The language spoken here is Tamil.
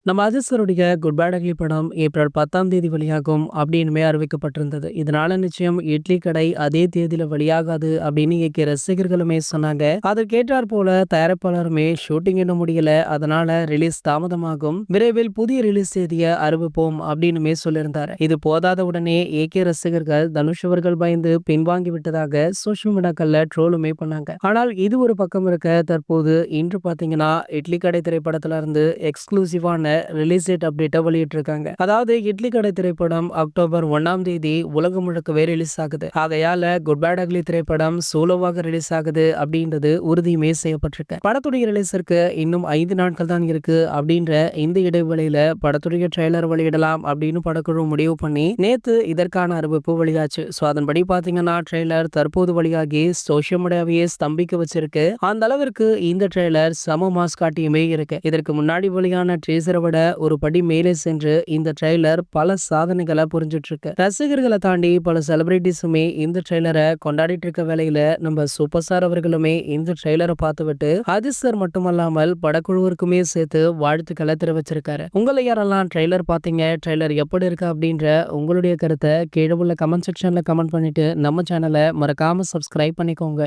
நம்ம அஜித் குட் பேட் அக்லி படம் ஏப்ரல் 10ஆம் தேதி வெளியாகும் அப்படின்னுமே அறிவிக்கப்பட்டிருந்தது. இதனால நிச்சயம் இட்லி கடை அதே தேதியில வெளியாகாது அப்படின்னு இயக்கிய ரசிகர்களுமே சொன்னாங்க. அதற்கேற்றாற் போல தயாரிப்பாளருமே ஷூட்டிங் இன்னும் முடியல, அதனால ரிலீஸ் தாமதமாகும், விரைவில் புதிய ரிலீஸ் தேதியை அறிவிப்போம் அப்படின்னுமே சொல்லியிருந்தாரு. இது போதாத உடனே ஏகே ரசிகர்கள் தனுஷ் அவர்கள் பயந்து பின்வாங்கி விட்டதாக சோசியல் மீடியாக்கள்ல ட்ரோலுமே பண்ணாங்க. ஆனால் இது ஒரு பக்கம் இருக்க, தற்போது இன்று பாத்தீங்கன்னா இட்லி கடை திரைப்படத்துல இருந்து எக்ஸ்க்ளூசிவான ரிலீஸ் டேட் அப்டேட்டை வெளியிட்டிருக்காங்க. அதாவது இட்லி கடை திரைப்படம் அக்டோபர் 1ஆம் தேதி உலகம் முழுக்கவே ரிலீஸ் ஆகுது. ஆகையால குட் பேட் அக்லி திரைப்படம் சோலோவாக ரிலீஸ் ஆகுது அப்படின்றது உறுதியுமே செய்யப்பட்டிருக்கு. படத்துடைய ரிலீஸிற்கு இன்னும் 5 நாட்கள் தான் இருக்கு அப்படின்ற இந்த இடைவெளியில படத்துடைய ட்ரெய்லர் வெளியிடலாம் அப்படின்னு படக்குழு முடிவு பண்ணி நேத்து இதற்கான அறிவிப்பு வெளியாச்சு. ஸோ அதன்படி பாத்தீங்கன்னா ட்ரெய்லர் தற்போது வெளியாகி சோசியல் மீடியாவையே ஸ்தம்பிக்க வச்சிருக்கு. அந்த அளவிற்கு இந்த ட்ரெய்லர் சம மாஸ் காட்டியுமே இருக்கு. இதற்கு முன்னாடி வெளியான ட்ரீசரை விட ஒரு படி மேலே சென்று இந்த ட்ரெய்லர் பல சாதனைகளை புரிஞ்சிட்டு இருக்கு. ரசிகர்களை தாண்டி பல செலிபிரிட்டிஸுமே இந்த ட்ரெய்லரை கொண்டாடிட்டு இருக்க வேளையில நம்ம சூப்பர் ஸ்டார் அவர்களுமே இந்த ட்ரெய்லரை பார்த்துவிட்டு அஜித் சார் மட்டுமல்லாமல் படக்குழுவிற்குமே சேர்த்து வாழ்த்துக்களை தெரிவிச்சிருக்காரு. உங்களை யாரெல்லாம் ட்ரெய்லர் பார்த்தீங்க, ட்ரெய்லர் எப்படி இருக்கு அப்படின்ற உங்களுடைய கருத்தை கீழே உள்ள கமெண்ட் செக்ஷன்ல கமெண்ட் பண்ணிட்டு நம்ம சேனலை மறக்காம சப்ஸ்கிரைப் பண்ணிக்கோங்க.